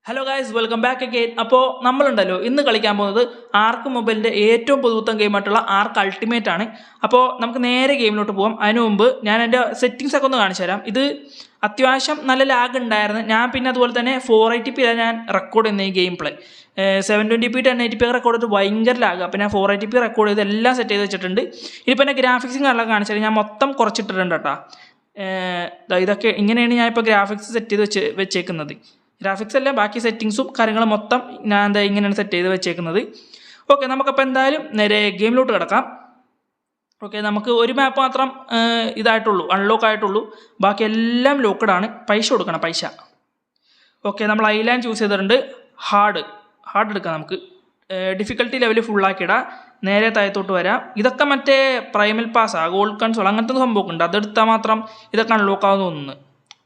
Hello guys, welcome back again. അപ്പോൾ നമ്മളുണ്ടല്ലോ ഇന്ന് കളിക്കാൻ പോകുന്നത് ആർക്ക് മൊബൈലിൻ്റെ ഏറ്റവും പുതുത്തം ഗെയിമായിട്ടുള്ള ആർക്ക് അൾട്ടിമേറ്റ് ആണ്. അപ്പോൾ നമുക്ക് നേരെ ഗെയിമിലോട്ട് പോകാം. അതിനു മുമ്പ് ഞാൻ എൻ്റെ സെറ്റിങ്സ് ഒക്കെ ഒന്ന് കാണിച്ചു തരാം. ഇത് അത്യാവശ്യം നല്ല ലാഗ് ഉണ്ടായിരുന്നു. ഞാൻ പിന്നെ അതുപോലെ തന്നെ 480p ഞാൻ റെക്കോർഡ് ചെയ്യുന്ന ഈ game play 720p 1080p record ചെയ്തിട്ട് ഭയങ്കര ലാഗ്. അപ്പോൾ ഞാൻ 480p റെക്കോർഡ് ചെയ്ത് എല്ലാം സെറ്റ് ചെയ്ത് വെച്ചിട്ടുണ്ട്. ഇനിയിപ്പോൾ എൻ്റെ ഗ്രാഫിക്സും കാര്യങ്ങളൊക്കെ കാണിച്ചാൽ ഞാൻ മൊത്തം കുറച്ചിട്ടിട്ടുണ്ട് കേട്ടോ. ഇതൊക്കെ ഇങ്ങനെയാണ് ഞാൻ ഇപ്പോൾ ഗ്രാഫിക്സ് സെറ്റ് ചെയ്ത് വെച്ചേക്കുന്നത്. ഗ്രാഫിക്സ് അല്ല, ബാക്കി സെറ്റിങ്സും കാര്യങ്ങളും മൊത്തം ഞാൻ ഇങ്ങനെയാണ് സെറ്റ് ചെയ്ത് വെച്ചേക്കുന്നത്. ഓക്കെ, നമുക്കപ്പോൾ എന്തായാലും നേരെ ഗെയിമിലോട്ട് കിടക്കാം. ഓക്കെ, നമുക്ക് ഒരു മാപ്പ് മാത്രം ഇതായിട്ടുള്ളൂ, അൺലോക്ക് ആയിട്ടുള്ളൂ. ബാക്കി എല്ലാം ലോക്കഡാണ്. പൈസ കൊടുക്കണം, പൈസ. ഓക്കെ, നമ്മൾ ഐലാൻഡ് ചൂസ് ചെയ്തിട്ടുണ്ട്. ഹാർഡ് എടുക്കാം നമുക്ക്. ഡിഫിക്കൽട്ടി ലെവൽ ഫുള്ളാക്കിയിടാം. നേരെ താഴത്തോട്ട് വരാം. ഇതൊക്കെ മറ്റേ പ്രൈമൽ പാസ്സാ, ഗോൾഡ് കൺസോൾ അങ്ങനത്തെ സംഭവമൊക്കെ ഉണ്ട്. അതെടുത്താൽ മാത്രം ഇതൊക്കെ അൺലോക്ക് ആവുമെന്ന് തോന്നുന്നു.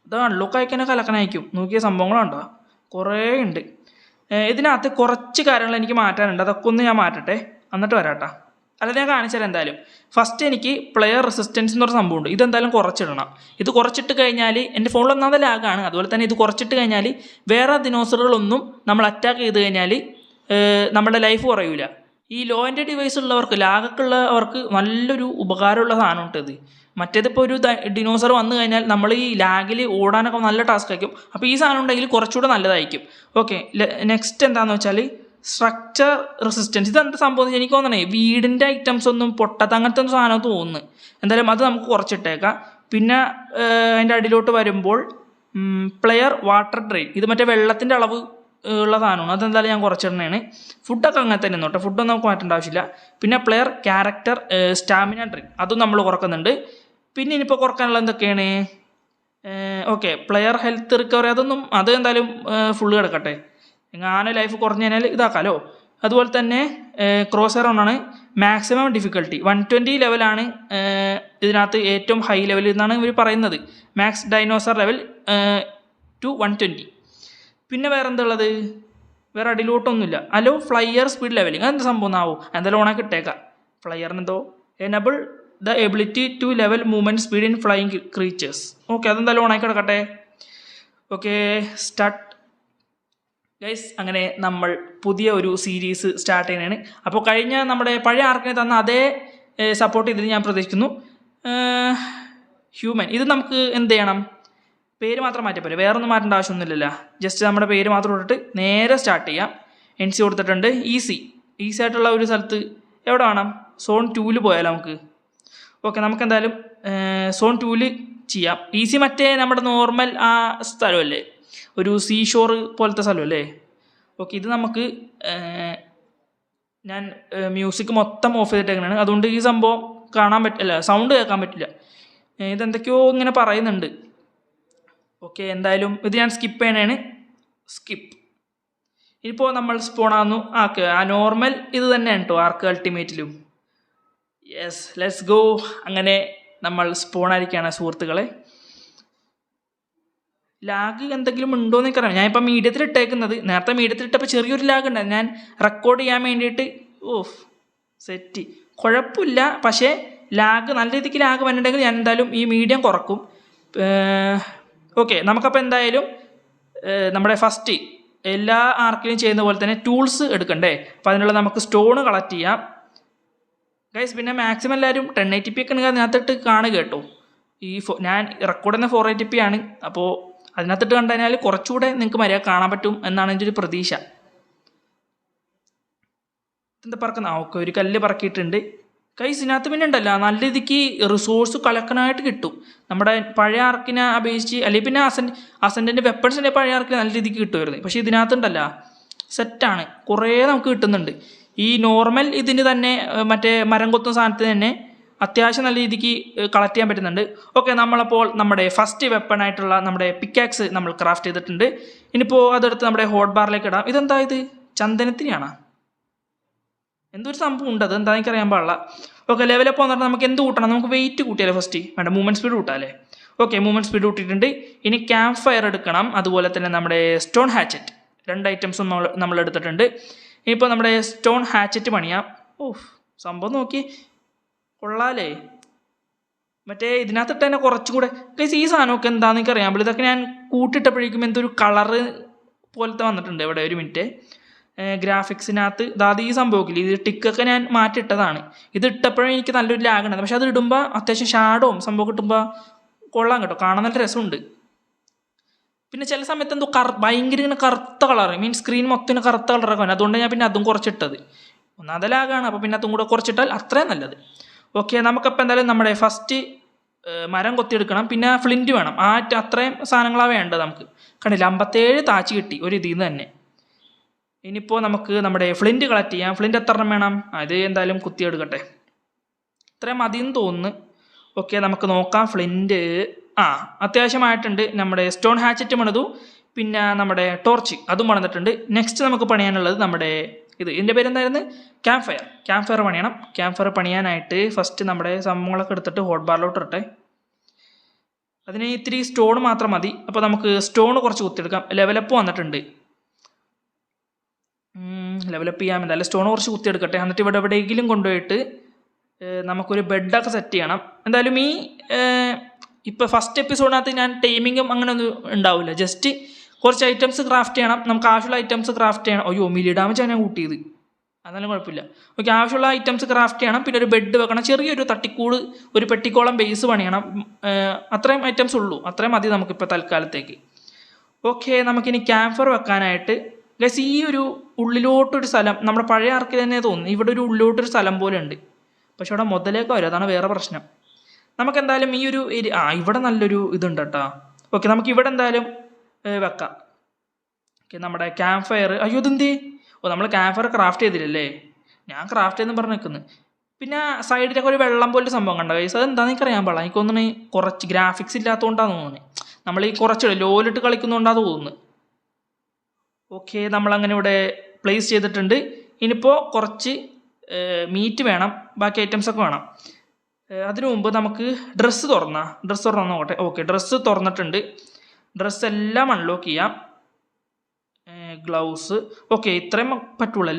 ഇത് അൺലോക്ക് അയക്കാനൊക്കെ കലക്കനായിരിക്കും. നോക്കിയ സംഭവങ്ങളുണ്ടോ, കുറേ ഉണ്ട്. ഇതിനകത്ത് കുറച്ച് കാര്യങ്ങൾ എനിക്ക് മാറ്റാനുണ്ട്. അതൊക്കെ ഒന്ന് ഞാൻ മാറ്റട്ടെ, എന്നിട്ട് വരാട്ടാ. അല്ലാതെ ഞാൻ കാണിച്ചാൽ എന്തായാലും ഫസ്റ്റ് എനിക്ക് പ്ലെയർ റെസിസ്റ്റൻസ് എന്നൊരു സംഭവമുണ്ട്. ഇതെന്തായാലും കുറച്ചിടണം. ഇത് കുറച്ചിട്ട് കഴിഞ്ഞാൽ എൻ്റെ ഫോണിൽ ഒന്നാമത് ലാഗാണ്. അതുപോലെ തന്നെ ഇത് കുറച്ചിട്ട് കഴിഞ്ഞാൽ വേറെ ദിനോസറുകളൊന്നും നമ്മൾ അറ്റാക്ക് ചെയ്ത് കഴിഞ്ഞാൽ നമ്മുടെ ലൈഫ് കുറയൂല. ഈ ലോ എൻ്റെ ഡിവൈസ് ഉള്ളവർക്ക്, ലാഗൊക്കെ ഉള്ളവർക്ക് നല്ലൊരു ഉപകാരമുള്ള സാധനമുണ്ട് ഇത്. മറ്റേതിപ്പോൾ ഒരു ഡിനോസർ വന്നു കഴിഞ്ഞാൽ നമ്മൾ ഈ ലാഗിൽ ഓടാനൊക്കെ നല്ല ടാസ്ക് ആയിരിക്കും. അപ്പോൾ ഈ സാധനം ഉണ്ടെങ്കിൽ കുറച്ചുകൂടെ നല്ലതായിരിക്കും. ഓക്കെ, നെക്സ്റ്റ് എന്താണെന്ന് വെച്ചാൽ സ്ട്രക്ചർ റെസിസ്റ്റൻസ്. ഇതെന്താ സംഭവം എനിക്ക് തോന്നണേ വീടിൻ്റെ ഐറ്റംസ് ഒന്നും പൊട്ടാത്ത അങ്ങനത്തെ ഒരു സാധനം തോന്നുന്നു. എന്തായാലും അത് നമുക്ക് കുറച്ചിട്ടേക്കാം. പിന്നെ അതിൻ്റെ അടിയിലോട്ട് വരുമ്പോൾ പ്ലെയർ വാട്ടർ ഡ്രെയിൻ, ഇത് മറ്റേ വെള്ളത്തിൻ്റെ അളവ് ഉള്ള സാധനമാണ്. അതെന്തായാലും ഞാൻ കുറച്ചിടണേണ്. ഫുഡൊക്കെ അങ്ങനെ തന്നെ നോട്ടെ, ഫുഡൊന്നും നമുക്ക് മാറ്റേണ്ട ആവശ്യമില്ല. പിന്നെ പ്ലെയർ ക്യാരക്ടർ സ്റ്റാമിന ഡ്രിങ്ക്, അതും നമ്മൾ കുറക്കുന്നുണ്ട്. പിന്നെ ഇനിയിപ്പോൾ കുറക്കാനുള്ള എന്തൊക്കെയാണ്? ഓക്കെ, പ്ലെയർ ഹെൽത്ത് റിക്കവറി, അത് എന്തായാലും ഫുള്ള് കിടക്കട്ടെ. എങ്ങനെ ലൈഫ് കുറഞ്ഞു കഴിഞ്ഞാൽ ഇതാക്കാമല്ലോ. അതുപോലെ തന്നെ ക്രോസ് എയർ ഓണാണ്. മാക്സിമം ഡിഫിക്കൽട്ടി 120 ലെവലാണ് ഇതിനകത്ത് ഏറ്റവും ഹൈ ലെവൽ എന്നാണ് ഇവർ പറയുന്നത്. Max dinosaur level to 120. പിന്നെ വേറെ എന്താ ഉള്ളത്? വേറെ അടിയിലോട്ടൊന്നുമില്ല. അലോ ഫ്ലൈയർ സ്പീഡ് ലെവലിങ്, അതെന്താ സംഭവം എന്നാവും. എന്തായാലും ഓണാക്കി ഇട്ടേക്കാം. ഫ്ലൈയറിനെന്തോ enable the ability to level movement speed in flying creatures. Okay, അതെന്തായാലും ഓണാക്കി കിടക്കട്ടെ. Okay, start guys. അങ്ങനെ നമ്മൾ പുതിയ ഒരു സീരീസ് സ്റ്റാർട്ട് ചെയ്യുന്നതാണ്. അപ്പോൾ കഴിഞ്ഞ നമ്മുടെ പഴയ ആർക്കിനെ തന്ന അതേ സപ്പോർട്ട് ഇതിന് ഞാൻ പ്രതീക്ഷിക്കുന്നു. ഹ്യൂമൻ, ഇത് നമുക്ക് എന്ത് ചെയ്യണം? പേര് മാത്രം മാറ്റിയാൽ പോരെ, വേറെ ഒന്നും മാറ്റേണ്ട ആവശ്യമൊന്നുമില്ലല്ലോ. ജസ്റ്റ് നമ്മുടെ പേര് മാത്രം ഇട്ടിട്ട് നേരെ സ്റ്റാർട്ട് ചെയ്യാം. NC കൊടുത്തിട്ടുണ്ട്. ഈസി ആയിട്ടുള്ള ഒരു സ്ഥലത്ത് എവിടെ വേണം? സോൺ 2 പോയാലോ നമുക്ക്. ഓക്കെ, നമുക്കെന്തായാലും സോൺ 2 ചെയ്യാം. ഈസി മറ്റേ നമ്മുടെ നോർമൽ ആ സ്ഥലമല്ലേ, ഒരു സീ ഷോർ പോലത്തെ സ്ഥലമല്ലേ. ഓക്കെ, ഇത് നമുക്ക് ഞാൻ മ്യൂസിക് മൊത്തം ഓഫ് ചെയ്തിട്ടേക്കാണ്. അതുകൊണ്ട് ഈ സംഭവം കാണാൻ പറ്റില്ല, സൗണ്ട് കേൾക്കാൻ പറ്റില്ല. ഇതെന്തൊക്കെയോ ഇങ്ങനെ പറയുന്നുണ്ട്. ഓക്കെ, എന്തായാലും ഇത് ഞാൻ സ്കിപ്പ് ചെയ്യണേണ്. സ്കിപ്പ്. ഇപ്പോൾ നമ്മൾ സ്പോണാന്നു ആ നോർമൽ ഇത് തന്നെയാണ് കേട്ടോ ആർക്ക് അൾട്ടിമേറ്റിലും. Yes, let's go. അങ്ങനെ നമ്മൾ സ്പോണായിരിക്കുകയാണ് സുഹൃത്തുക്കളെ. ലാഗ് എന്തെങ്കിലും ഉണ്ടോ എന്ന് എനിക്കറിയാം. ഞാനിപ്പോൾ മീഡിയത്തിൽ ഇട്ടേക്കുന്നത്. നേരത്തെ മീഡിയത്തിൽ ഇട്ടപ്പോൾ ചെറിയൊരു ലാഗ് ഉണ്ടായിരുന്നു. ഞാൻ റെക്കോർഡ് ചെയ്യാൻ വേണ്ടിയിട്ട് സെറ്റ് കുഴപ്പമില്ല. പക്ഷേ നല്ല രീതിക്ക് ലാഗ് വന്നിട്ടുണ്ടെങ്കിൽ ഞാൻ എന്തായാലും ഈ മീഡിയം കുറക്കും. ഓക്കെ, നമുക്കപ്പോൾ എന്തായാലും നമ്മുടെ ഫസ്റ്റ് എല്ലാ ആർക്കിലും ചെയ്യുന്ന പോലെ തന്നെ ടൂൾസ് എടുക്കണ്ടേ. അപ്പോൾ അതിനുള്ള നമുക്ക് സ്റ്റോൺ കളക്ട് ചെയ്യാം ഗൈസ്. പിന്നെ മാക്സിമം എല്ലാവരും 1080p ഒക്കെ ഉണ്ടെങ്കിൽ അതിനകത്തിട്ട് കാണുക കേട്ടോ. ഞാൻ റെക്കോർഡ് ചെയ്യുന്ന 480p ആണ്. അപ്പോൾ അതിനകത്തിട്ട് കണ്ടു കഴിഞ്ഞാൽ കുറച്ചുകൂടെ നിങ്ങൾക്ക് മര്യാദ കാണാൻ പറ്റും എന്നാണ് എൻ്റെ ഒരു പ്രതീക്ഷ. എന്താ പറക്കുന്ന? ഓക്കെ, ഒരു കല്ല് പറക്കിയിട്ടുണ്ട് ഗൈസ്. ഇതിനകത്ത് പിന്നെ ഉണ്ടല്ലോ നല്ല രീതിക്ക് റിസോഴ്സ് കളക്കാനായിട്ട് കിട്ടും. നമ്മുടെ പഴയ ആർക്കിനെ അപേക്ഷിച്ച്, അല്ലെങ്കിൽ പിന്നെ അസൻറ്റിൻ്റെ വെപ്പൺസിൻ്റെ പഴയ ആർക്കിന് നല്ല രീതിക്ക് കിട്ടുമായിരുന്നു. പക്ഷേ ഇതിനകത്തുണ്ടല്ലോ സെറ്റാണ്, കുറേ നമുക്ക് കിട്ടുന്നുണ്ട്. ഈ നോർമൽ ഇതിന് തന്നെ മറ്റേ മരം കൊത്തുന്ന സാധനത്തിന് തന്നെ അത്യാവശ്യം നല്ല രീതിക്ക് കളക്ട് ചെയ്യാൻ പറ്റുന്നുണ്ട്. ഓക്കെ, നമ്മളപ്പോൾ നമ്മുടെ ഫസ്റ്റ് വെപ്പണായിട്ടുള്ള നമ്മുടെ പിക്കാക്സ് നമ്മൾ ക്രാഫ്റ്റ് ചെയ്തിട്ടുണ്ട്. ഇനിയിപ്പോൾ അതെടുത്ത് നമ്മുടെ ഹോട്ട് ബാറിലേക്ക് ഇടാം. ഇതെന്താ ഇത്? ചന്ദനത്തിനാണ് എന്തൊരു സംഭവം ഉണ്ട്, അതെന്താ എനിക്കറിയാൻ പാടില്ല. ഓക്കെ, ലെവലപ്പ് വന്നിട്ട് നമുക്ക് എന്ത് കൂട്ടണം? നമുക്ക് വെയിറ്റ് കൂട്ടിയാലേ ഫസ്റ്റ് വേണ്ട, മൂവ്മെൻറ്റ് സ്പീഡ് കൂട്ടാമല്ലേ. ഓക്കെ, മൂവ്മെൻറ്റ് സ്പീഡ് കൂട്ടിയിട്ടുണ്ട്. ഇനി ക്യാമ്പ് ഫയർ എടുക്കണം. അതുപോലെ തന്നെ നമ്മുടെ സ്റ്റോൺ ഹാച്ചറ്റ്, 2 ഐറ്റംസും നമ്മൾ എടുത്തിട്ടുണ്ട്. ഇനിയിപ്പോൾ നമ്മുടെ സ്റ്റോൺ ഹാച്ചറ്റ് പണിയാം. സംഭവം നോക്കി കൊള്ളാലേ. മറ്റേ ഇതിനകത്തിട്ട് തന്നെ കുറച്ചും കൂടെ ഈ സാധനമൊക്കെ എന്താണെന്ന് എനിക്ക് അറിയാൻ പറ്റില്ല. ഇതൊക്കെ ഞാൻ കൂട്ടിയിട്ടപ്പോഴേക്കും എന്തൊരു കളറ് പോലത്തെ വന്നിട്ടുണ്ട്. ഇവിടെ ഒരു മിനിറ്റ്, ഗ്രാഫിക്സിനകത്ത് അതായത് ഈ സംഭവമില്ല, ഇത് ടിക്കൊക്കെ ഞാൻ മാറ്റിയിട്ടതാണ്. ഇത് ഇട്ടപ്പോഴും എനിക്ക് നല്ലൊരു ലാഗ് ഉണ്ട്. പക്ഷെ അത് ഇടുമ്പോൾ അത്യാവശ്യം ഷാഡോവും സംഭവം കിട്ടുമ്പോൾ കൊള്ളാം കേട്ടോ, കാണാൻ നല്ല രസമുണ്ട്. പിന്നെ ചില സമയത്ത് എന്തോ ഭയങ്കര ഇങ്ങനെ കറുത്ത കളർ, മീൻസ് സ്ക്രീൻ മൊത്തം കറുത്ത കളറൊക്കെ വരും. അതുകൊണ്ട് ഞാൻ പിന്നെ അതും കുറച്ചിട്ടത്. ഒന്നാമത് ലാഗാണ്, അപ്പോൾ പിന്നെ അതും കൂടെ കുറച്ചിട്ടാൽ അത്രയും നല്ലത്. ഓക്കെ, നമുക്കപ്പോൾ എന്തായാലും നമ്മുടെ ഫസ്റ്റ് മരം കൊത്തിയെടുക്കണം. പിന്നെ ഫ്ലിൻറ്റ് വേണം. അത്രയും സാധനങ്ങളാണ് വേണ്ടത് നമുക്ക്. കണ്ടില്ല, 57 താച്ച് കിട്ടി ഒരു ഇതിൽ നിന്ന് തന്നെ. ഇനിയിപ്പോൾ നമുക്ക് നമ്മുടെ ഫ്ലിൻറ്റ് കളക്ട് ചെയ്യാം. ഫ്ലിൻറ്റ് എത്ര എണ്ണം വേണം? അത് എന്തായാലും കുത്തിയെടുക്കട്ടെ. ഇത്രയും മതിയെന്ന് തോന്നുന്നു. ഓക്കെ, നമുക്ക് നോക്കാം. ഫ്ലിൻറ്റ് അത്യാവശ്യമായിട്ടുണ്ട്. നമ്മുടെ സ്റ്റോൺ ഹാച്ചറ്റ് പണിതു, പിന്നെ നമ്മുടെ ടോർച്ച് അതും പണിതിട്ടുണ്ട്. നെക്സ്റ്റ് നമുക്ക് പണിയാനുള്ളത് നമ്മുടെ ഇതിൻ്റെ പേരെന്തായിരുന്നു? ക്യാമ്പ് ഫയർ പണിയണം. ക്യാമ്പ് ഫയർ പണിയാനായിട്ട് ഫസ്റ്റ് നമ്മുടെ സംഭവങ്ങളൊക്കെ എടുത്തിട്ട് ഹോട്ട് ബാറിലോട്ട് ഇട്ടെ. അതിന് ഇത്തിരി സ്റ്റോൺ മാത്രം മതി. അപ്പോൾ നമുക്ക് സ്റ്റോൺ കുറച്ച് കുത്തിയെടുക്കാം. ലെവലപ്പ് വന്നിട്ടുണ്ട്. ലെവലപ്പ് ചെയ്യാൻ എന്തായാലും സ്റ്റോൺ കുറച്ച് കുത്തിയെടുക്കട്ടെ. എന്നിട്ട് ഇവിടെ എവിടെയെങ്കിലും കൊണ്ടുപോയിട്ട് നമുക്കൊരു ബെഡൊക്കെ സെറ്റ് ചെയ്യണം. എന്തായാലും ഈ ഇപ്പോൾ ഫസ്റ്റ് എപ്പിസോഡിനകത്ത് ഞാൻ ടൈമിങ്ങും അങ്ങനെ ഒന്നും ഉണ്ടാവില്ല. ജസ്റ്റ് കുറച്ച് ഐറ്റംസ് ക്രാഫ്റ്റ് ചെയ്യണം. നമുക്ക് ആവശ്യമുള്ള ഐറ്റംസ് ക്രാഫ്റ്റ് ചെയ്യണം. അയ്യോ, മിലി ഡാമേജാണ് ഞാൻ കൂട്ടിയത്. അതെന്നാലും കുഴപ്പമില്ല. ഓക്കെ, ആവശ്യമുള്ള ഐറ്റംസ് ക്രാഫ്റ്റ് ചെയ്യണം. പിന്നെ ഒരു ബെഡ് വെക്കണം. ചെറിയൊരു തട്ടിക്കൂട്, ഒരു പെട്ടിക്കോളം ബേസ് പണിയണം. അത്രയും ഐറ്റംസ് ഉള്ളൂ. അത്രയും മതി നമുക്കിപ്പോൾ തൽക്കാലത്തേക്ക്. ഓക്കെ, നമുക്കിനി ക്യാമ്പ് ഫയർ വെക്കാനായിട്ട് ഗൈസ് ഈ ഒരു ഉള്ളിലോട്ടൊരു സ്ഥലം, നമ്മുടെ പഴയ ആർക്കിൽ തന്നെ തോന്നുന്നു. ഇവിടെ ഒരു ഉള്ളിലോട്ടൊരു സ്ഥലം പോലെ ഉണ്ട്. പക്ഷെ അവിടെ മുതലേക്ക് വരും, അതാണ് വേറെ പ്രശ്നം. നമുക്കെന്തായാലും ഈ ഒരു ഇവിടെ നല്ലൊരു ഇതുണ്ട് കേട്ടോ. ഓക്കെ, നമുക്ക് ഇവിടെ എന്തായാലും വെക്കാം. ഓക്കെ, നമ്മുടെ ക്യാമ്പ് ഫയർ. അയ്യോ, ഇതെന്തേ? നമ്മൾ ക്യാമ്പ് ഫയർ ക്രാഫ്റ്റ് ചെയ്തില്ലല്ലേ? ഞാൻ ക്രാഫ്റ്റ് ചെയ്തെന്ന് പറഞ്ഞ് നിൽക്കുന്നു. പിന്നെ സൈഡിലൊക്കെ ഒരു വെള്ളം പോലൊരു സംഭവം കണ്ടോ ഗൈസ്? അതെന്താണെന്ന് എനിക്കറിയാൻ പാടില്ല. എനിക്കൊന്നും കുറച്ച് ഗ്രാഫിക്സ് ഇല്ലാത്തതുകൊണ്ടാണ് തോന്നുന്നത്. നമ്മൾ ഈ കുറച്ച് ലോലിട്ട് കളിക്കുന്നതുകൊണ്ടാണ് തോന്നുന്നത്. ഓക്കെ, നമ്മളങ്ങനെ ഇവിടെ പ്ലേസ് ചെയ്തിട്ടുണ്ട്. ഇനിയിപ്പോൾ കുറച്ച് മീറ്റ് വേണം, ബാക്കി ഐറ്റംസൊക്കെ വേണം. അതിനു മുമ്പ് നമുക്ക് ഡ്രസ്സ് തുറന്ന് നോക്കട്ടെ. ഓക്കെ, ഡ്രസ്സ് തുറന്നിട്ടുണ്ട്. ഡ്രസ്സ് എല്ലാം അൺലോക്ക് ചെയ്യാം. ഗ്ലൗസ്. ഓക്കെ, ഇത്രയും പറ്റുള്ളൂ.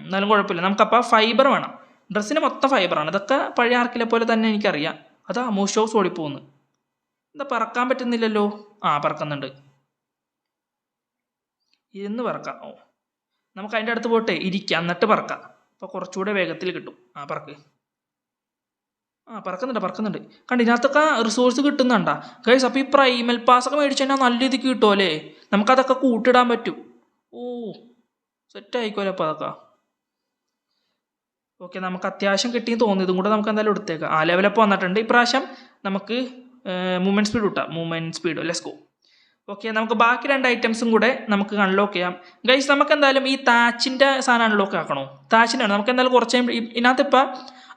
എന്നാലും കുഴപ്പമില്ല. നമുക്കപ്പോൾ ഫൈബർ വേണം. ഡ്രസ്സിന് മൊത്തം ഫൈബറാണ്. ഇതൊക്കെ പഴയ ആർക്കിലെ പോലെ തന്നെ എനിക്കറിയാം. അതാ മൂഷോസ് ഓടിപ്പോകുന്നു. എന്താ പറക്കാൻ പറ്റുന്നില്ലല്ലോ? പറക്കുന്നുണ്ട്. ഇരുന്ന് പറക്കാം. നമുക്ക് അതിൻ്റെ അടുത്ത് പോയിട്ട് ഇരിക്കാം, എന്നിട്ട് പറക്കാം. അപ്പോൾ കുറച്ചുകൂടെ വേഗത്തിൽ കിട്ടും. പറക്ക്. പറക്കുന്നുണ്ട്. കണ്ട് ഇതിനകത്തൊക്കെ റിസോഴ്സ് കിട്ടുന്നുണ്ടാ ഗൈസ്? അപ്പോൾ ഈ പ്രൈമൽ പാസ്സൊക്കെ മേടിച്ചു കഴിഞ്ഞാൽ നല്ല രീതിക്ക് കിട്ടുമല്ലേ? നമുക്കതൊക്കെ കൂട്ടിടാൻ പറ്റും. സെറ്റ് ആയിക്കോലെ അപ്പോൾ അതൊക്കെ. ഓക്കെ, നമുക്ക് അത്യാവശ്യം കിട്ടിയെന്ന് തോന്നി. ഇതും കൂടെ നമുക്ക് എന്തായാലും എടുത്തേക്കാം. ലെവലപ്പ് വന്നിട്ടുണ്ട്. ഇപ്രാവശ്യം നമുക്ക് മൂവ്മെൻറ്റ് സ്പീഡ് കിട്ടാം. Movement speed let's go. Okay, നമുക്ക് ബാക്കി 2 ഐറ്റംസും കൂടെ നമുക്ക് അൺലോക്ക് ചെയ്യാം. ഗൈസ്, നമുക്ക് എന്തായാലും ഈ താച്ചിൻ്റെ സാധനം അൺലോക്ക് ആക്കണോ? താച്ചിൻ്റെ ആണ്. നമുക്ക് എന്തായാലും കുറച്ച് ഇതിനകത്ത് ഇപ്പം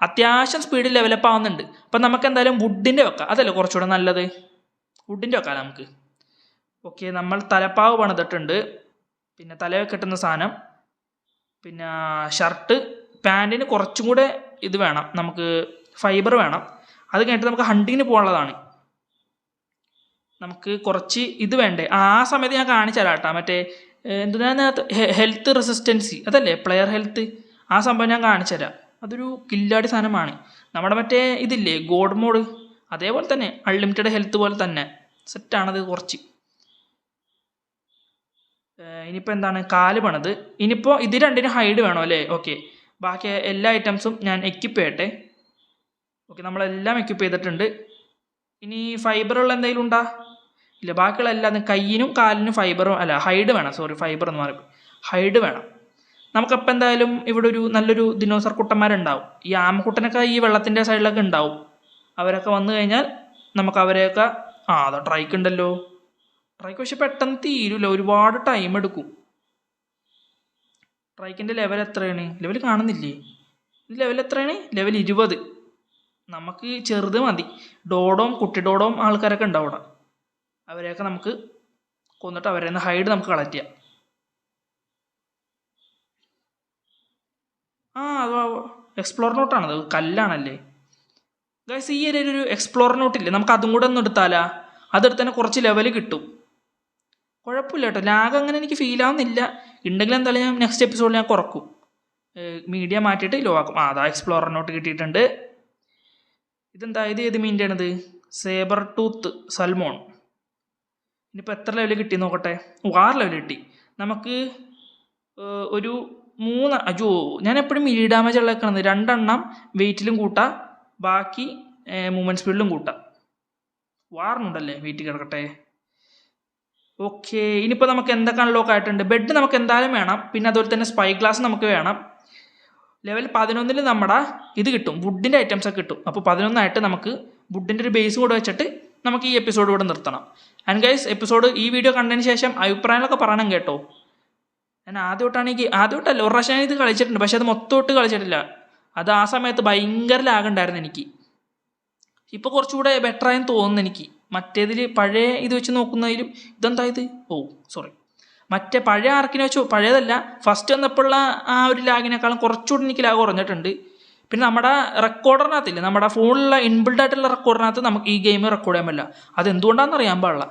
അത്യാവശ്യം സ്പീഡിൽ ഡെവലപ്പ് ആവുന്നുണ്ട്. അപ്പം നമുക്ക് എന്തായാലും വുഡിൻ്റെ വെക്കാം. അതല്ലേ കുറച്ചുകൂടെ നല്ലത്? വുഡിൻ്റെ വെക്കാം നമുക്ക്. ഓക്കെ, നമ്മൾ തലപ്പാവ് പണിതിട്ടുണ്ട്. പിന്നെ തലയിൽ കെട്ടുന്ന സാധനം, പിന്നെ ഷർട്ട്, പാൻറ്റിന് കുറച്ചും കൂടെ ഇത് വേണം. നമുക്ക് ഫൈബർ വേണം. അത് കഴിഞ്ഞിട്ട് നമുക്ക് ഹണ്ടിങ്ങിന് പോകാനുള്ളതാണ്. നമുക്ക് കുറച്ച് ഇത് വേണ്ടേ? ആ സമയത്ത് ഞാൻ കാണിച്ചു തരാം കേട്ടോ. മറ്റേ എന്തിനകത്ത് ഹെൽത്ത് റെസിസ്റ്റൻസി, അതല്ലേ പ്ലെയർ ഹെൽത്ത്, ആ സംഭവം ഞാൻ കാണിച്ചു തരാം. അതൊരു കില്ലാടി സാധനമാണ്. നമ്മുടെ മറ്റേ ഇതില്ലേ ഗോഡ് മോഡ്, അതേപോലെ തന്നെ അൺലിമിറ്റഡ് ഹെൽത്ത് പോലെ തന്നെ സെറ്റാണത്. കുറച്ച് ഇനിയിപ്പോൾ എന്താണ് കാല് പണിത്. ഇനിയിപ്പോൾ ഇത് രണ്ടിനും ഹൈഡ് വേണം അല്ലേ? ഓക്കെ, ബാക്കി എല്ലാ ഐറ്റംസും ഞാൻ എക്യുപ്പ് ചെയ്യട്ടെ. ഓക്കെ, നമ്മളെല്ലാം എക്യുപ്പ് ചെയ്തിട്ടുണ്ട്. ഇനി ഫൈബറുള്ള എന്തെങ്കിലും ഉണ്ടോ? ഇല്ല, ബാക്കിയുള്ള എല്ലാം കയ്യിനും കാലിനും ഫൈബറും അല്ല ഹൈഡ് വേണം. ഫൈബർ എന്ന് പറയും, ഹൈഡ് വേണം. നമുക്കപ്പോൾ എന്തായാലും ഇവിടെ ഒരു നല്ലൊരു ദിനോസർ കുട്ടന്മാരുണ്ടാവും. ഈ ആമക്കുട്ടനൊക്കെ ഈ വെള്ളത്തിൻ്റെ സൈഡിലൊക്കെ ഉണ്ടാവും. അവരൊക്കെ വന്നു കഴിഞ്ഞാൽ നമുക്ക് അവരെയൊക്കെ അതാ ട്രൈക്ക് ഉണ്ടല്ലോ. ട്രൈക്ക് പക്ഷെ പെട്ടെന്ന് തീരില്ല, ഒരുപാട് ടൈം എടുക്കും. ട്രൈക്കിൻ്റെ ലെവൽ എത്രയാണ്? ലെവൽ കാണുന്നില്ലേ? ഇത് ലെവൽ എത്രയാണ്? ലെവൽ 20. നമുക്ക് ചെറുത് മതി. കുട്ടി ഡോഡോം ആൾക്കാരൊക്കെ ഉണ്ടാവും അവിടെ. അവരെയൊക്കെ നമുക്ക് കൊന്നിട്ട് അവരെ നിന്ന് ഹൈഡ് നമുക്ക് കളക്ട് ചെയ്യാം. അത് എക്സ്പ്ലോർ നോട്ടാണത്, കല്ലാണല്ലേ ഗൈസ്? ഈ ഒരു എക്സ്പ്ലോർ നോട്ടില്ലേ, നമുക്ക് അതും കൂടെ ഒന്ന് എടുത്താലാ? അതെടുത്ത് തന്നെ കുറച്ച് ലെവൽ കിട്ടും. കുഴപ്പമില്ല കേട്ടോ, ലാഗ് അങ്ങനെ എനിക്ക് ഫീൽ ആവുന്നില്ല. ഉണ്ടെങ്കിൽ എന്തായാലും ഞാൻ നെക്സ്റ്റ് എപ്പിസോഡിൽ ഞാൻ കുറക്കും. മീഡിയ മാറ്റിയിട്ട് ലോ ആക്കും. അതാ എക്സ്പ്ലോറർ നോട്ട് കിട്ടിയിട്ടുണ്ട്. ഇതെന്താ? ഇത് ഏത് മീൻ്റെ ആണിത്? Saber tooth salmon. ഇനിയിപ്പോൾ എത്ര ലെവൽ കിട്ടി നോക്കട്ടെ. 6 ലെവൽ കിട്ടി. നമുക്ക് ഒരു 3 അജോ ഞാൻ എപ്പോഴും മിലി ഡാമേജ് ഉള്ള വെക്കണത്. 2 എണ്ണം വെയിറ്റിലും കൂട്ടാം, ബാക്കി മൂവ്മെൻറ്റ് സ്പീഡിലും കൂട്ടാം. വാറുന്നുണ്ടല്ലേ, വെയിറ്റ് കിടക്കട്ടെ. ഓക്കെ, ഇനിയിപ്പോൾ നമുക്ക് എന്തൊക്കെ അൺലോക്ക് ആയിട്ടുണ്ട്. ബെഡ് നമുക്ക് എന്തായാലും വേണം, പിന്നെ അതുപോലെ തന്നെ സ്പൈ ഗ്ലാസ് നമുക്ക് വേണം. ലെവൽ 11 നമ്മുടെ ഇത് കിട്ടും, വുഡിൻ്റെ ഐറ്റംസ് ഒക്കെ കിട്ടും. അപ്പോൾ 11 നമുക്ക് വുഡിൻ്റെ ഒരു ബേസ് കൂടെ വെച്ചിട്ട് നമുക്ക് ഈ എപ്പിസോഡ് കൂടെ നിർത്തണം. ആൻഡ് ഗൈസ്, ഈ വീഡിയോ കണ്ടതിന് ശേഷം അഭിപ്രായങ്ങളൊക്കെ പറയണം കേട്ടോ. ഞാൻ ആദ്യമായിട്ടല്ല, ഒരു പ്രാവശ്യം ഇത് കളിച്ചിട്ടുണ്ട്, പക്ഷേ അത് മൊത്തമായിട്ട് കളിച്ചിട്ടില്ല. അത് ആ സമയത്ത് ഭയങ്കര ലാഗ് ഉണ്ടായിരുന്നു എനിക്ക്. ഇപ്പോൾ കുറച്ചുകൂടെ ബെറ്ററായെന്ന് തോന്നുന്നു എനിക്ക്. മറ്റേതിൽ പഴയ ഇത് വെച്ച് നോക്കുന്നതിലും ഇതെന്താ ഇത്, മറ്റേ പഴയ ആർക്കിനെ വെച്ചു, പഴയതല്ല, ഫസ്റ്റ് വന്നപ്പോഴുള്ള ആ ഒരു ലാഗിനേക്കാളും കുറച്ചുകൂടി എനിക്ക് ലാഗ് കുറഞ്ഞിട്ടുണ്ട്. പിന്നെ നമ്മുടെ റെക്കോർഡറിനകത്തില്ല, നമ്മുടെ ഫോണിലുള്ള ഇൻബിൽഡ് ആയിട്ടുള്ള റെക്കോർഡറിനകത്ത് നമുക്ക് ഈ ഗെയിം റെക്കോർഡ് ചെയ്യാൻ പറ്റില്ല. അതെന്തുകൊണ്ടാണെന്ന് അറിയാൻ പാടില്ല.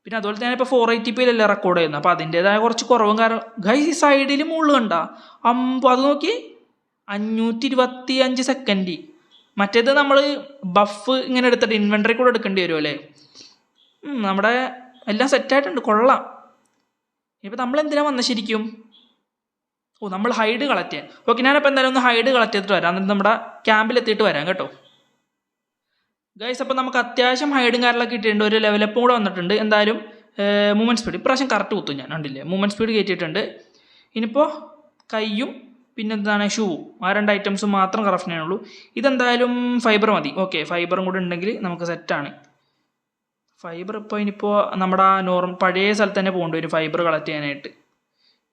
പിന്നെ അതുപോലെ തന്നെ ഇപ്പോൾ 480p റെക്കോർഡ് ചെയ്യുന്നത്, അപ്പോൾ അതിൻ്റേതായ കുറച്ച് കുറവും കാരണം. ഗൈസ്, ഈ സൈഡിൽ മുകളിൽ കണ്ട അത് നോക്കി 525 സെക്കൻഡ്. മറ്റേത് നമ്മൾ ബഫ് ഇങ്ങനെ എടുത്തിട്ട് ഇൻവെൻട്രി കൂടെ എടുക്കേണ്ടി വരും അല്ലേ. നമ്മുടെ എല്ലാം സെറ്റായിട്ടുണ്ട്, കൊള്ളാം. ഇപ്പോൾ നമ്മൾ എന്തിനാ വന്നത് ശരിക്കും? നമ്മൾ ഹൈഡ് കളക്ട് ചെയ്യാൻ. ഓക്കെ, ഞാനിപ്പോൾ എന്തായാലും ഒന്ന് ഹൈഡ് കളക്ട് ചെയ്തിട്ട് വരാം, എന്നിട്ട് നമ്മുടെ ക്യാമ്പിലെത്തിയിട്ട് വരാം കേട്ടോ. ഗൈസ്, അപ്പോൾ നമുക്ക് അത്യാവശ്യം ഹൈഡും കാര്യങ്ങളൊക്കെ ഇട്ടിട്ടുണ്ട്. ഒരു ലെവലപ്പും കൂടെ വന്നിട്ടുണ്ട്. എന്തായാലും മൂവ്മെൻറ്റ് സ്പീഡ് ഇപ്രാവശ്യം കറക്റ്റ് കുത്തും ഞാൻ, കണ്ടില്ലേ, മൂവ്മെൻറ്റ് സ്പീഡ് കയറ്റിയിട്ടുണ്ട്. ഇനിയിപ്പോൾ കയ്യും പിന്നെന്താണ് ഷൂവും, ആ 2 ഐറ്റംസും മാത്രം കറക്റ്റ് ചെയ്യാനുള്ളൂ. ഇതെന്തായാലും ഫൈബർ മതി. ഓക്കെ, ഫൈബറും കൂടെ ഉണ്ടെങ്കിൽ നമുക്ക് സെറ്റാണ്. ഫൈബർ ഇനിയിപ്പോൾ നമ്മുടെ പഴയ സ്ഥലത്ത് തന്നെ പോകേണ്ടി വരും ഫൈബർ കളക്ട് ചെയ്യാനായിട്ട്.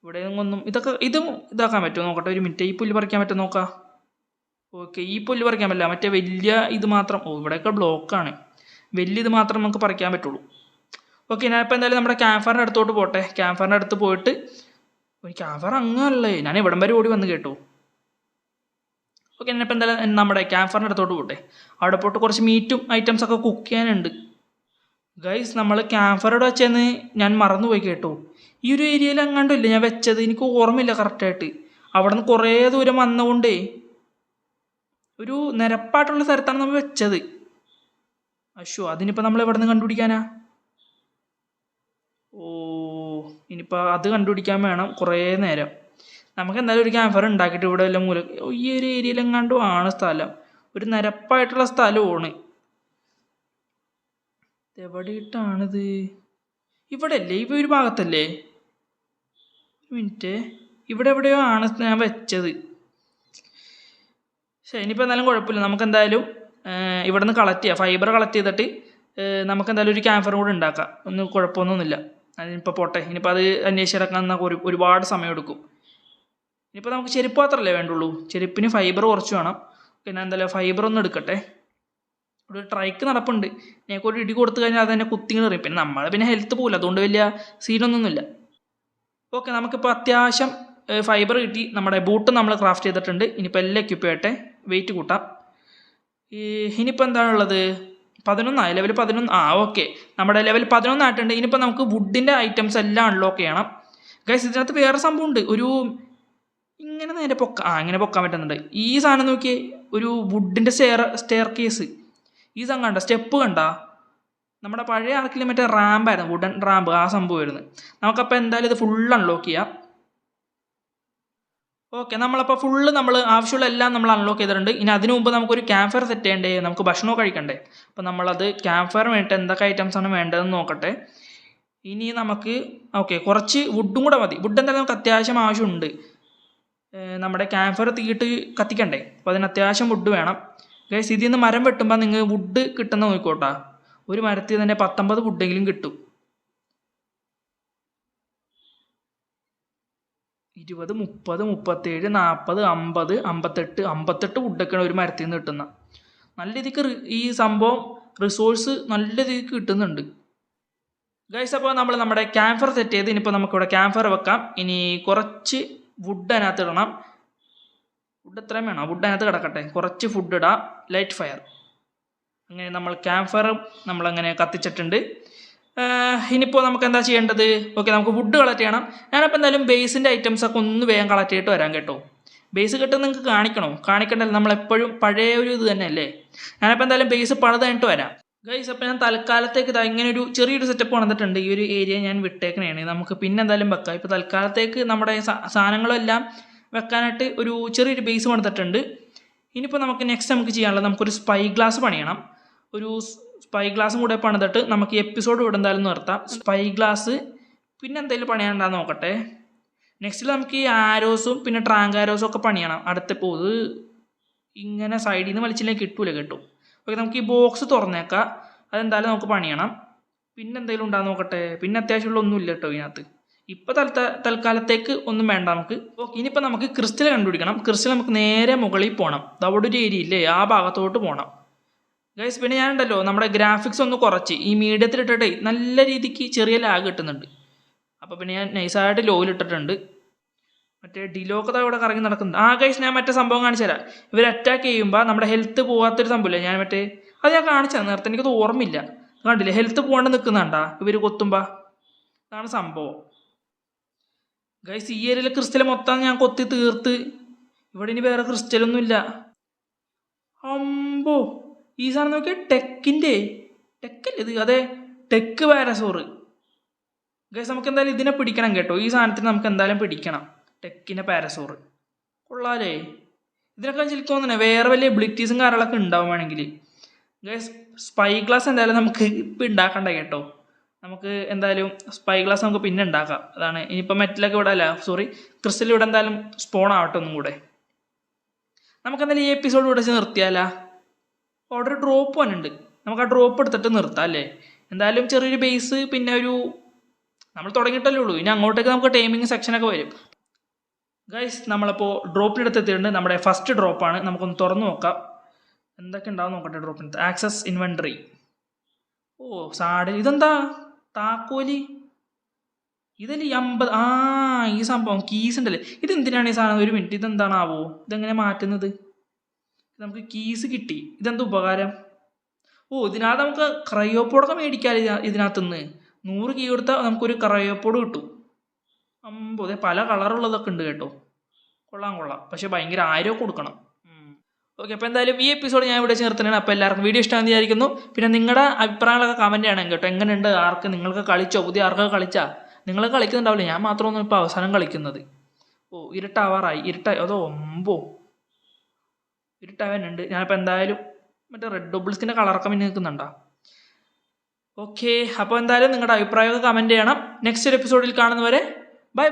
ഇവിടെ ഒന്നും ഇതാക്കാൻ പറ്റുമോ നോക്കട്ടെ, ഒരു മിനിറ്റ്. ഈ പുല്ല് പറിക്കാൻ പറ്റുമോ നോക്കാം. ഓക്കെ, ഈ പുല്ല് പറിക്കാൻ പറ്റില്ല, മറ്റേ വലിയ ഇത് മാത്രം. ഇവിടെയൊക്കെ ബ്ലോക്കാണ്, വലിയ ഇത് മാത്രം നമുക്ക് പറിക്കാൻ പറ്റുള്ളൂ. ഓക്കെ, ഞാനിപ്പോൾ എന്തായാലും നമ്മുടെ ക്യാമ്പ് അടുത്തോട്ട് പോട്ടെ. ക്യാമ്പ് അടുത്ത് പോയിട്ട് ക്യാമ്പ് അങ്ങനല്ലേ, ഞാൻ ഇവിടം വരെ ഓടി വന്ന് കേട്ടോ. ഓക്കെ, ഞാനിപ്പോൾ എന്തായാലും നമ്മുടെ ക്യാമ്പ് അടുത്തോട്ട് പോട്ടെ. അവിടെ പോയിട്ട് കുറച്ച് മീറ്റും ഐറ്റംസൊക്കെ കുക്ക് ചെയ്യാനുണ്ട്. ഗൈസ്, നമ്മൾ ക്യാമ്പ് വെച്ചെന്ന് ഞാൻ മറന്നുപോയി കേട്ടോ. ഈ ഒരു ഏരിയയിൽ അങ്ങാണ്ടില്ല ഞാൻ വെച്ചത്, എനിക്ക് ഓർമ്മയില്ല കറക്റ്റായിട്ട്. അവിടെ നിന്ന് കുറേ ദൂരം വന്നുകൊണ്ടേ ഒരു നിരപ്പായിട്ടുള്ള സ്ഥലത്താണ് നമ്മൾ വെച്ചത്. അതിനിപ്പോൾ നമ്മൾ എവിടെ നിന്ന് കണ്ടുപിടിക്കാനാ? ഇനിയിപ്പോൾ അത് കണ്ടുപിടിക്കാൻ വേണം കുറേ നേരം. നമുക്ക് എന്തായാലും ഒരു ക്യാമ്പ് ഉണ്ടാക്കിയിട്ട് ഇവിടെ വല്ല ഈ ഒരു ഏരിയയിലെങ്ങാണ്ടും ആണ് സ്ഥലം, ഒരു നിരപ്പായിട്ടുള്ള സ്ഥലമാണ്. എവിടെയിട്ടാണിത്? ഇവിടെ അല്ലേ, ഈ ഒരു ഭാഗത്തല്ലേ? ഒരു മിനിറ്റ്, ഇവിടെ എവിടെയോ ആണ് ഞാൻ വെച്ചത്. ശരി, ഇനിയിപ്പോൾ എന്തായാലും കുഴപ്പമില്ല. നമുക്ക് എന്തായാലും ഇവിടെ നിന്ന് കളക്ട് ചെയ്യാം, ഫൈബർ കളക്ട് ചെയ്തിട്ട് നമുക്ക് എന്തായാലും ഒരു ക്യാമ്പ് കൂടെ ഉണ്ടാക്കാം. കുഴപ്പമൊന്നുമില്ല. അതിനിപ്പോൾ പോട്ടെ, ഇനിയിപ്പോൾ അത് അന്വേഷിച്ചിറക്കാൻ ഒരുപാട് സമയം എടുക്കും. ഇനിയിപ്പോൾ നമുക്ക് ചെരുപ്പ് മാത്രമല്ലേ വേണ്ടുള്ളൂ, ചെരുപ്പിന് ഫൈബർ കുറച്ച് വേണം. പിന്നെ എന്തായാലും ഫൈബർ ഒന്ന് എടുക്കട്ടെ. ഒരു ട്രൈക്ക് നടപ്പുണ്ട്, ഞങ്ങൾക്ക് ഒരു ഇടി കൊടുത്തു കഴിഞ്ഞാൽ അത് തന്നെ കുത്തിങ്ങനെ എറിയും. പിന്നെ നമ്മൾ പിന്നെ ഹെൽത്ത് പോകില്ല, അതുകൊണ്ട് വലിയ സീനൊന്നുമില്ല. ഓക്കെ, നമുക്കിപ്പോൾ അത്യാവശ്യം ഫൈബർ കിട്ടി. നമ്മുടെ ബൂട്ട് നമ്മൾ ക്രാഫ്റ്റ് ചെയ്തിട്ടുണ്ട്. ഇനിയിപ്പോൾ എല്ലാം എക്യുപ്പ് ചെയ്യട്ടെ, വെയിറ്റ് കൂട്ടാം. ഇനിയിപ്പോൾ എന്താണുള്ളത്? 11 ലെവൽ 11. ഓക്കെ, നമ്മുടെ ലെവൽ 11 ആയിട്ടുണ്ട്. ഇനിയിപ്പോൾ നമുക്ക് വുഡിൻ്റെ ഐറ്റംസ് എല്ലാം അൺലോക്ക് ചെയ്യണം. ഗൈസ്, ഇതിനകത്ത് വേറെ സംഭവമുണ്ട്. ഇങ്ങനെ നേരെ ഇങ്ങനെ പൊക്കാൻ പറ്റുന്നുണ്ട്. ഈ സാധനം നോക്കിയേ, ഒരു വുഡിൻ്റെ സ്റ്റെയർ കേസ്. ഈ സംഭവം കണ്ട, സ്റ്റെപ്പ് കണ്ട, നമ്മുടെ പഴയ ആർക്കിൽ മറ്റേ റാമ്പായിരുന്നു, വുഡൻ റാമ്പ്, ആ സംഭവം വരുന്നത്. നമുക്കപ്പോൾ എന്തായാലും ഇത് ഫുൾ അൺലോക്ക് ചെയ്യാം. ഓക്കെ, നമ്മളപ്പോൾ നമ്മൾ ആവശ്യമുള്ള എല്ലാം നമ്മൾ അൺലോക്ക് ചെയ്തിട്ടുണ്ട്. ഇനി അതിനു മുമ്പ് നമുക്കൊരു ക്യാമ്പ് ഫയർ സെറ്റ് ചെയ്യണ്ടേ, നമുക്ക് ഭക്ഷണമൊക്കെ കഴിക്കണ്ടേ. അപ്പോൾ നമ്മളത് ക്യാമ്പ് ഫയർ വേണ്ടിയിട്ട് എന്തൊക്കെ ഐറ്റംസാണ് വേണ്ടതെന്ന് നോക്കട്ടെ. ഇനി നമുക്ക് കുറച്ച് വുഡും കൂടെ മതി. വുഡ് എന്തായാലും നമുക്ക് അത്യാവശ്യം ആവശ്യമുണ്ട്. നമ്മുടെ ക്യാമ്പ് ഫയർ തീയിട്ട് കത്തിക്കണ്ടേ, അപ്പോൾ അതിന് അത്യാവശ്യം വുഡ് വേണം. ഗൈസ്, ഇതിൽ നിന്ന് മരം വെട്ടുമ്പോൾ നിങ്ങൾ വുഡ് കിട്ടുന്ന നോക്കിക്കോട്ടാ. ഒരു മരത്തിൽ തന്നെ 19 വുഡെങ്കിലും കിട്ടും. 20, 30, 37, 40, 50, 58 വുഡൊക്കെയാണ് ഒരു മരത്തിൽ നിന്ന് കിട്ടുന്ന. നല്ല രീതിക്ക് ഈ സംഭവം റിസോഴ്സ് നല്ല രീതിക്ക് കിട്ടുന്നുണ്ട്. ഗൈസ്, അപ്പോൾ നമ്മൾ നമ്മുടെ ക്യാമ്പ് ഫയർ സെറ്റ് ചെയ്ത് ഇനിയിപ്പോൾ നമുക്കിവിടെ ക്യാമ്പ് ഫയർ വെക്കാം. ഇനി കുറച്ച് വുഡ് അതിനകത്ത് ഇടണം. വുഡ് എത്രയും വേണം, വുഡ് അതിനകത്ത് കിടക്കട്ടെ. കുറച്ച് ഫുഡ് ഇടാം, ലൈറ്റ് ഫയർ. അങ്ങനെ നമ്മൾ ക്യാമ്പ് ഫയർ നമ്മളങ്ങനെ കത്തിച്ചിട്ടുണ്ട്. ഇനിയിപ്പോൾ നമുക്ക് എന്താ ചെയ്യേണ്ടത്? ഓക്കെ, നമുക്ക് വുഡ് കളക്ട് ചെയ്യണം. ഞാനപ്പോൾ എന്തായാലും ബേസിൻ്റെ ഐറ്റംസൊക്കെ ഒന്ന് വേഗം കളക്ട് ചെയ്തിട്ട് വരാം കേട്ടോ. ബേസ് കിട്ടുന്നത് നിങ്ങൾക്ക് കാണിക്കണ്ടല്ലോ, നമ്മളെപ്പോഴും പഴയ ഒരു ഇത് തന്നെയല്ലേ. ഞാനപ്പോൾ എന്തായാലും ബേസ് പണിത് കഴിഞ്ഞിട്ട് വരാം. ഗൈസ് അപ്പോൾ ഞാൻ തൽക്കാലത്തേക്ക് ഇതാ ഇങ്ങനെ ഒരു ചെറിയൊരു സെറ്റപ്പ് വന്നിട്ടുണ്ട്. ഈ ഒരു ഏരിയ ഞാൻ വിട്ടേക്കണേണ്. നമുക്ക് പിന്നെ എന്തായാലും വെക്കാം. ഇപ്പോൾ തൽക്കാലത്തേക്ക് നമ്മുടെ സാധനങ്ങളെല്ലാം വെക്കാനായിട്ട് ഒരു ചെറിയൊരു ബേസ് പണിതിട്ടുണ്ട്. ഇനിയിപ്പോൾ നമുക്ക് ചെയ്യാനുള്ളത് നമുക്കൊരു സ്പൈ ഗ്ലാസ് പണിയണം. ഒരു സ്പൈ ഗ്ലാസും കൂടെ പണിതിട്ട് നമുക്ക് ഈ എപ്പിസോഡ് ഇവിടെ എന്തായാലും നിർത്താം. സ്പൈ ഗ്ലാസ് പിന്നെ എന്തെങ്കിലും പണിയാനുണ്ടാകുന്ന നോക്കട്ടെ. നെക്സ്റ്റിൽ നമുക്ക് ഈ ആരോസും പിന്നെ ട്രാങ്ക് ആരോസും ഒക്കെ പണിയണം. അടുത്തപ്പോൾ ഇത് ഇങ്ങനെ സൈഡിൽ നിന്ന് വലിച്ചില്ലെങ്കിൽ കിട്ടൂല കിട്ടും. ഓക്കെ, നമുക്ക് ഈ ബോക്സ് തുറന്നേക്കാം. അതെന്തായാലും നമുക്ക് പണിയണം. പിന്നെ എന്തെങ്കിലും ഉണ്ടാകുന്ന നോക്കട്ടെ. പിന്നെ അത്യാവശ്യമുള്ള ഒന്നുമില്ല കേട്ടോ ഇതിനകത്ത്. ഇപ്പോൾ തൽക്കാലത്തേക്ക് ഒന്നും വേണ്ട നമുക്ക്. ഓക്കെ, ഇനിയിപ്പോൾ നമുക്ക് ക്രിസ്റ്റൽ കണ്ടുപിടിക്കണം. ക്രിസ്റ്റൽ നമുക്ക് നേരെ മുകളിൽ പോകണം. അവിടെ ഒരു ഏരിയ ഇല്ലേ, ആ ഭാഗത്തോട്ട് പോകണം ഗൈസ്. പിന്നെ ഞാനുണ്ടല്ലോ നമ്മുടെ ഗ്രാഫിക്സ് ഒന്ന് കുറച്ച് ഈ മീഡിയത്തിലിട്ടിട്ട് നല്ല രീതിക്ക് ചെറിയ ലാഗ് കിട്ടുന്നുണ്ട്. അപ്പോൾ പിന്നെ ഞാൻ നൈസായിട്ട് ലോയിലിട്ടിട്ടുണ്ട്. മറ്റേ ഡിലോക്ക് ഇവിടെ കറങ്ങി നടക്കുന്നുണ്ട്. ഗൈസ് ഞാൻ മറ്റേ സംഭവം കാണിച്ചു തരാം. ഇവർ അറ്റാക്ക് ചെയ്യുമ്പോൾ നമ്മുടെ ഹെൽത്ത് പോകാത്തൊരു സംഭവമില്ലേ, അത് ഞാൻ കാണിച്ചത് നേരത്തെ, എനിക്കത് ഓർമ്മയില്ല. കണ്ടില്ലേ, ഹെൽത്ത് പോകാണ്ട് നിൽക്കുന്നുണ്ടാ ഇവർ കൊത്തുമ്പോൾ. അതാണ് സംഭവം ഗൈസ്. ഈ ഏരിയയിലെ ക്രിസ്റ്റൽ മൊത്തം ഞാൻ കൊത്തി തീർത്ത്. ഇവിടെ ഇനി വേറെ ക്രിസ്റ്റലൊന്നും ഇല്ല. അമ്പോ, ഈ സാധനം നോക്കിയാൽ ടെക്കില്ലേ ഇത്, അതെ ടെക്ക് പാരസോറ് ഗൈസ്. നമുക്ക് എന്തായാലും ഇതിനെ പിടിക്കണം കേട്ടോ. ഈ സാധനത്തിന് നമുക്ക് എന്തായാലും പിടിക്കണം, ടെക്കിനെ പാരസോറ്. കൊള്ളാലേ, ഇതിനൊക്കെ എനിക്ക് തോന്നുന്നത് വേറെ വലിയ എബിലിറ്റീസും കാര്യങ്ങളൊക്കെ ഉണ്ടാവും വേണമെങ്കിൽ. ഗൈസ് സ്പൈ ഗ്ലാസ് എന്തായാലും നമുക്ക് ഇപ്പം ഉണ്ടാക്കണ്ട കേട്ടോ. നമുക്ക് എന്തായാലും സ്പൈ ഗ്ലാസ് നമുക്ക് പിന്നെ ഉണ്ടാക്കാം. അതാണ് ഇനിയിപ്പോൾ മെറ്റലൊക്കെ ഇവിടെ അല്ല, ക്രിസ്റ്റൽ ഇവിടെ എന്തായാലും സ്പോൺ ആവട്ടെ ഒന്നും കൂടെ. നമുക്ക് എന്തായാലും ഈ എപ്പിസോഡ് ഇവിടെ വെച്ച് നിർത്തിയാലാ. അവിടെ ഒരു ഡ്രോപ്പ് വന്നിട്ടുണ്ട്, നമുക്ക് ആ ഡ്രോപ്പ് എടുത്തിട്ട് നിർത്താം അല്ലേ. എന്തായാലും ചെറിയൊരു ബേസ്, പിന്നെ നമ്മൾ തുടങ്ങിയിട്ടല്ലേ ഉള്ളൂ. ഇനി അങ്ങോട്ടേക്ക് നമുക്ക് ടൈമിങ് സെക്ഷനൊക്കെ വരും. ഗൈസ് നമ്മളിപ്പോൾ ഡ്രോപ്പിനെടുത്ത് എത്തിയിട്ടുണ്ട്. നമ്മുടെ ഫസ്റ്റ് ഡ്രോപ്പാണ്. നമുക്കൊന്ന് തുറന്നു നോക്കാം എന്തൊക്കെ ഉണ്ടാവും നോക്കട്ടെ. ഡ്രോപ്പിനകത്ത് ആക്സസ് ഇൻവെൻട്രി. സാഡിൽ ഇതെന്താ താക്കോലി, ഇതല്ലേ 50. ഈ സംഭവം കീസ് ഉണ്ടല്ലേ. ഇതെന്തിനാണ് ഈ സാധനം? ഒരു മിനിറ്റ്, ഇതെന്താണാവോ? ഇതെങ്ങനെ മാറ്റുന്നത്? നമുക്ക് കീസ് കിട്ടി. ഇതെന്ത് ഉപകാരം? ഇതിനകത്ത് നമുക്ക് ക്രയോപ്പോഡൊക്കെ മേടിക്കാം. ഇതിനകത്തുനിന്ന് 100 കീ കൊടുത്താൽ നമുക്കൊരു ക്രയോപ്പോഡ് കിട്ടും. അതെ പല കളറുള്ളതൊക്കെ ഉണ്ട് കേട്ടോ. കൊള്ളാം. പക്ഷെ ഭയങ്കര 1000 കൊടുക്കണം. ഓക്കെ, അപ്പോൾ എന്തായാലും ഈ എപ്പിസോഡ് ഞാൻ ഇവിടെ ചേർത്തതാണ്. അപ്പോൾ എല്ലാവർക്കും വീഡിയോ ഇഷ്ടമാണെന്ന് വിചാരിക്കുന്നു. പിന്നെ നിങ്ങളുടെ അഭിപ്രായങ്ങളൊക്കെ കമൻറ്റ് ചെയ്യണം കേട്ടോ. എങ്ങനെയുണ്ട്, നിങ്ങൾക്ക് കളിച്ചോ, പുതിയ ആർക്കൊക്കെ കളിച്ചാൽ? നിങ്ങൾ കളിക്കുന്നുണ്ടാവില്ല, ഞാൻ മാത്രമൊന്നും ഇപ്പോൾ അവസാനം കളിക്കുന്നത്. ഇരുട്ടാവാറായി. അതോ ഇരുട്ടാവാനുണ്ട്. ഞാനിപ്പോൾ എന്തായാലും മറ്റേ റെഡ് ഡബിൾസിൻ്റെ കളറൊക്കെ പിന്നെ നിൽക്കുന്നുണ്ടോ? ഓക്കെ, അപ്പോൾ എന്തായാലും നിങ്ങളുടെ അഭിപ്രായമൊക്കെ കമൻറ്റ് ചെയ്യണം. നെക്സ്റ്റ് ഒരു എപ്പിസോഡിൽ കാണുന്നവരെ ബൈ.